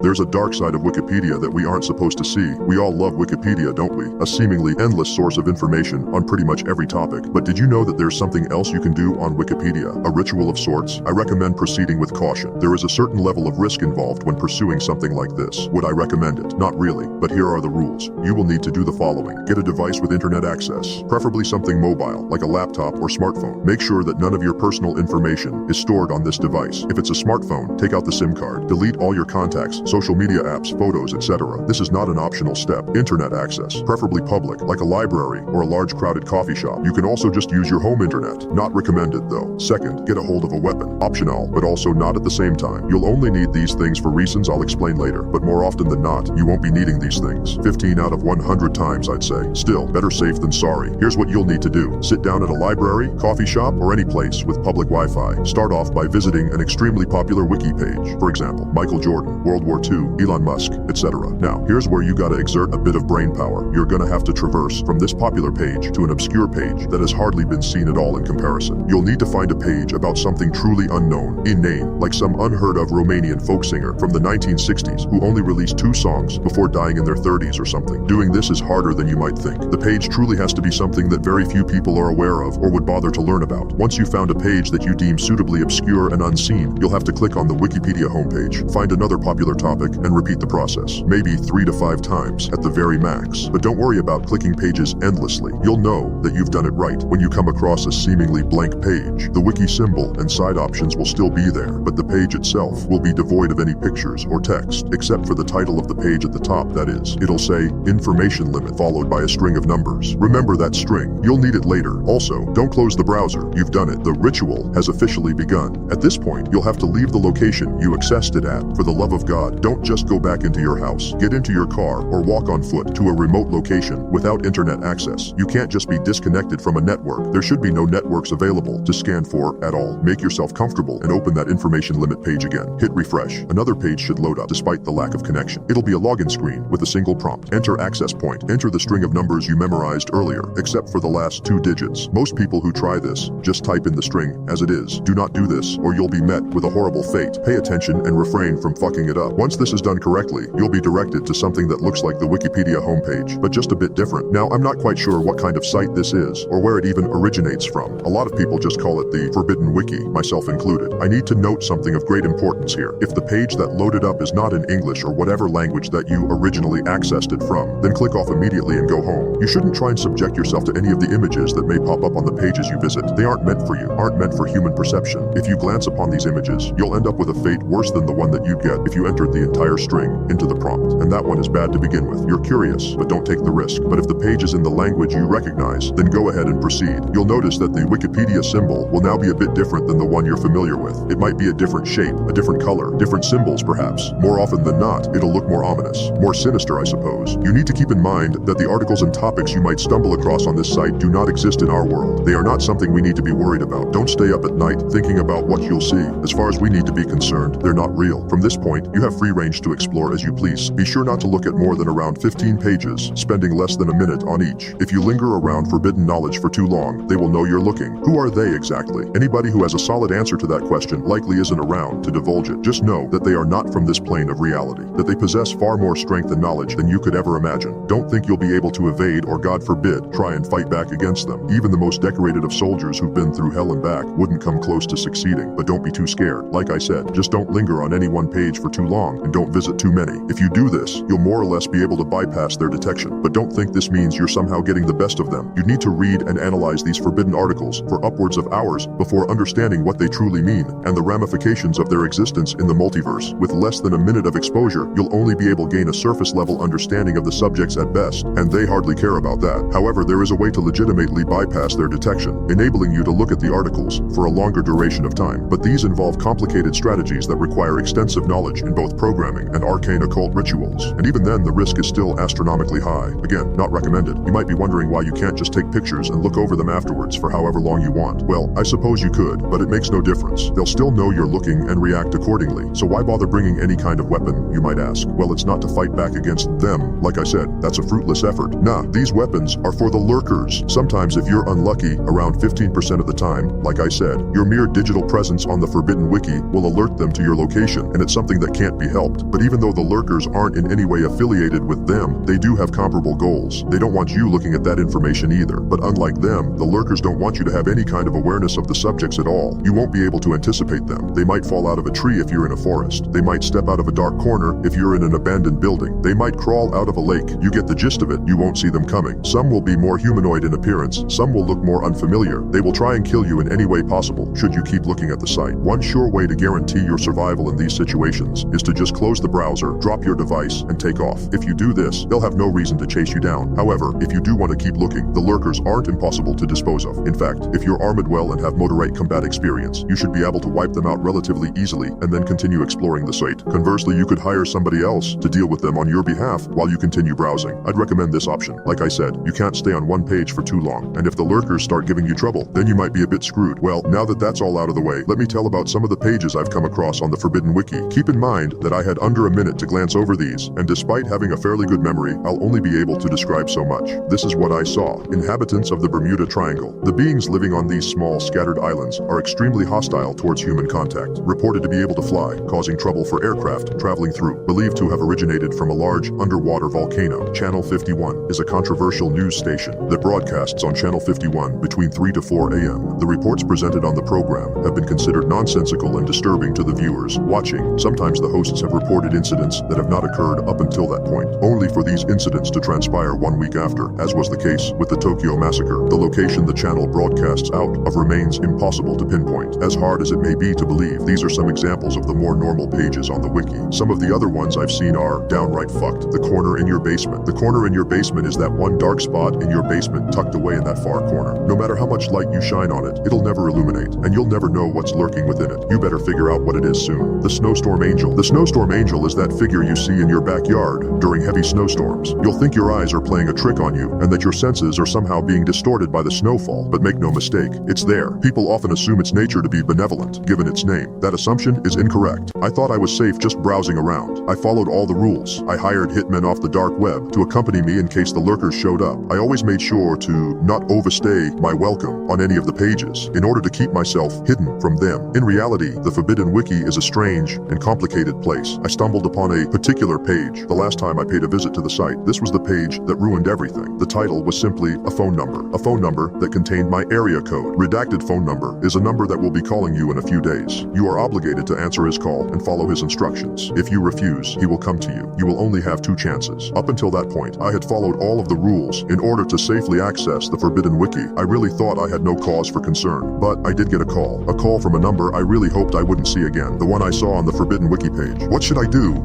There's a dark side of Wikipedia that we aren't supposed to see. We all love Wikipedia, don't we? A seemingly endless source of information on pretty much every topic. But did you know that there's something else you can do on Wikipedia? A ritual of sorts? I recommend proceeding with caution. There is a certain level of risk involved when pursuing something like this. Would I recommend it? Not really, but here are the rules. You will need to do the following. Get a device with internet access, preferably something mobile, like a laptop or smartphone. Make sure that none of your personal information is stored on this device. If it's a smartphone, take out the SIM card. Delete all your contacts, social media apps, photos, etc. This is not an optional step. Internet access, preferably public, like a library or a large crowded coffee shop. You can also just use your home internet. Not recommended though. Second, get a hold of a weapon. Optional, but also not at the same time. You'll only need these things for reasons I'll explain later, but more often than not, you won't be needing these things. 15 out of 100 times, I'd say. Still, better safe than sorry. Here's what you'll need to do. Sit down at a library, coffee shop, or any place with public Wi-Fi. Start off by visiting an extremely popular wiki page. For example, Michael Jordan, World War II, Elon Musk, etc. Now, here's where you gotta exert a bit of brain power. You're gonna have to traverse from this popular page to an obscure page that has hardly been seen at all in comparison. You'll need to find a page about something truly unknown, inane, like some unheard of Romanian folk singer from the 1960s who only released 2 songs before dying in their 30s or something. Doing this is harder than you might think. The page truly has to be something that very few people are aware of or would bother to learn about. Once you've found a page that you deem suitably obscure and unseen, you'll have to click on the Wikipedia homepage, find another popular topic, and repeat the process. Maybe 3 to 5 times at the very max. But don't worry about clicking pages endlessly. You'll know that you've done it right when you come across a seemingly blank page. The wiki symbol and side options will still be there, but the page itself will be devoid of any pictures or text, except for the title of the page at the top, that is. It'll say, information limit, followed by a string of numbers. Remember that string. You'll need it later. Also, don't close the browser. You've done it. The ritual has officially begun. At this point, you'll have to leave the location you accessed it at. For the love of God, don't just go back into your house. Get into your car or walk on foot to a remote location without internet access. You can't just be disconnected from a network. There should be no networks available to scan for at all. Make yourself comfortable and open that information limit page again. Hit refresh. Another page should load up despite the lack of connection. It'll be a login screen with a single prompt. Enter access point. Enter the string of numbers you memorized earlier, except for the last 2 digits. Most people who try this just type in the string as it is. Do not do this or you'll be met with a horrible fate. Pay attention and refrain from fucking it up. Once this is done correctly, you'll be directed to something that looks like the Wikipedia homepage, but just a bit different. Now, I'm not quite sure what kind of site this is or where it even originates from. A lot of people just call it the Forbidden Wiki, myself included. I need to note something of great importance here. If the page that loaded up is not in English or whatever language that you originally accessed it from, then click off immediately and go home. You shouldn't try and subject yourself to any of the images that may pop up on the pages you visit. They aren't meant for you, aren't meant for human perception. If you glance upon these images, you'll end up with a fate worse than the one that you'd get if you entered the entire string into the prompt. And that one is bad to begin with. You're curious, but don't take the risk. But if the page is in the language you recognize, then go ahead and proceed. You'll notice that the Wikipedia symbol will now be a bit different than the one you're familiar with. It might be a different shape, a different color, different symbols perhaps. More often than not, it'll look more ominous, more sinister, I suppose. You need to keep in mind that the articles and topics you might stumble across on this site do not exist in our world. They are not something we need to be worried about. Don't stay up at night thinking about what you'll see. As far as we need to be concerned, they're not real. From this point, you have free range to explore as you please. Be sure not to look at more than around 15 pages, spending less than a minute on each. If you linger around forbidden knowledge for too long, they will know you're looking. Who are they exactly? Anybody who has a solid answer to that question likely isn't around to divulge it. Just know that they are not from this plane of reality, that they possess far more strength and knowledge than you could ever imagine. Don't think you'll be able to evade or, God forbid, try and fight back against them. Even the most decorated of soldiers who've been through hell and back wouldn't come close to succeeding. But don't be too scared. Like I said, just don't linger on any one page for too long and don't visit too many. If you do this, you'll more or less be able to bypass their detection. But don't think this means you're somehow getting the best of them. You need to read and analyze these forbidden articles for upwards of hours before understanding what they truly mean and the ramifications of their existence in the multiverse. With less than a minute of exposure, you'll only be able to gain a surface level understanding of the subjects at best, and they hardly care about that. However, there is a way to legitimately bypass their detection, enabling you to look at the articles for a longer duration of time. But these involve complicated strategies that require extensive knowledge in both programming and arcane occult rituals. And even then, the risk is still astronomically high. Again, not recommended. You might be wondering why you can't just take pictures and look over them afterwards for however long you want. Well, I suppose you could, but it makes no difference. They'll still know you're looking and react accordingly. So why bother bringing any kind of weapon, you might ask? Well, it's not to fight back against them. Like I said, that's a fruitless effort. Nah, these weapons are for the lurkers. Sometimes if you're unlucky, around 15% of the time, like I said, your mere digital presence on the Forbidden Wiki will alert them to your location, and it's something that can't be helped, but even though the lurkers aren't in any way affiliated with them, they do have comparable goals. They don't want you looking at that information either. But unlike them, the lurkers don't want you to have any kind of awareness of the subjects at all. You won't be able to anticipate them. They might fall out of a tree if you're in a forest. They might step out of a dark corner if you're in an abandoned building. They might crawl out of a lake. You get the gist of it. You won't see them coming. Some will be more humanoid in appearance. Some will look more unfamiliar. They will try and kill you in any way possible should you keep looking at the site. One sure way to guarantee your survival in these situations is to just close the browser, drop your device, and take off. If you do this, they'll have no reason to chase you down. However, if you do want to keep looking, the lurkers aren't impossible to dispose of. In fact, if you're armed well and have moderate combat experience, you should be able to wipe them out relatively easily and then continue exploring the site. Conversely, you could hire somebody else to deal with them on your behalf while you continue browsing. I'd recommend this option. Like I said, you can't stay on one page for too long, and if the lurkers start giving you trouble, then you might be a bit screwed. Well, now that that's all out of the way, let me tell about some of the pages I've come across on the Forbidden Wiki. Keep in mind that I had under a minute to glance over these, and despite having a fairly good memory, I'll only be able to describe so much. This is what I saw. Inhabitants of the Bermuda Triangle. The beings living on these small, scattered islands are extremely hostile towards human contact, reported to be able to fly, causing trouble for aircraft traveling through, believed to have originated from a large underwater volcano. Channel 51 is a controversial news station that broadcasts on Channel 51 between 3 to 4 a.m. The reports presented on the program have been considered nonsensical and disturbing to the viewers watching. Sometimes the hosts have reported incidents that have not occurred up until that point, only for these incidents to transpire 1 week after, as was the case with the Tokyo massacre. The location the channel broadcasts out of remains impossible to pinpoint. As hard as it may be to believe, these are some examples of the more normal pages on the wiki. Some of the other ones I've seen are downright fucked. The corner in your basement. The corner in your basement is that one dark spot in your basement tucked away in that far corner. No matter how much light you shine on it, it'll never illuminate, and you'll never know what's lurking within it. You better figure out what it is soon. The snowstorm angel. The snowstorm angel is that figure you see in your backyard during heavy snowstorms. You'll think your eyes are playing a trick on you, and that your senses are somehow being distorted by the snowfall, but make no mistake, it's there. People often assume its nature to be benevolent, given its name. That assumption is incorrect. I thought I was safe just browsing around. I followed all the rules. I hired hitmen off the dark web to accompany me in case the lurkers showed up. I always made sure to not overstay my welcome on any of the pages, in order to keep myself hidden from them. In reality, the Forbidden Wiki is a strange and complicated place. I stumbled upon a particular page the last time I paid a visit to the site. This was the page that ruined everything. The title was simply a phone number that contained my area code. Redacted phone number is a number that will be calling you in a few days. You are obligated to answer his call and follow his instructions. If you refuse, he will come to you. You will only have 2 chances. Up until that point, I had followed all of the rules in order to safely access the Forbidden Wiki. I really thought I had no cause for concern, but I did get a call from a number I really hoped I wouldn't see again, the one I saw on the Forbidden Wiki page. What should I do?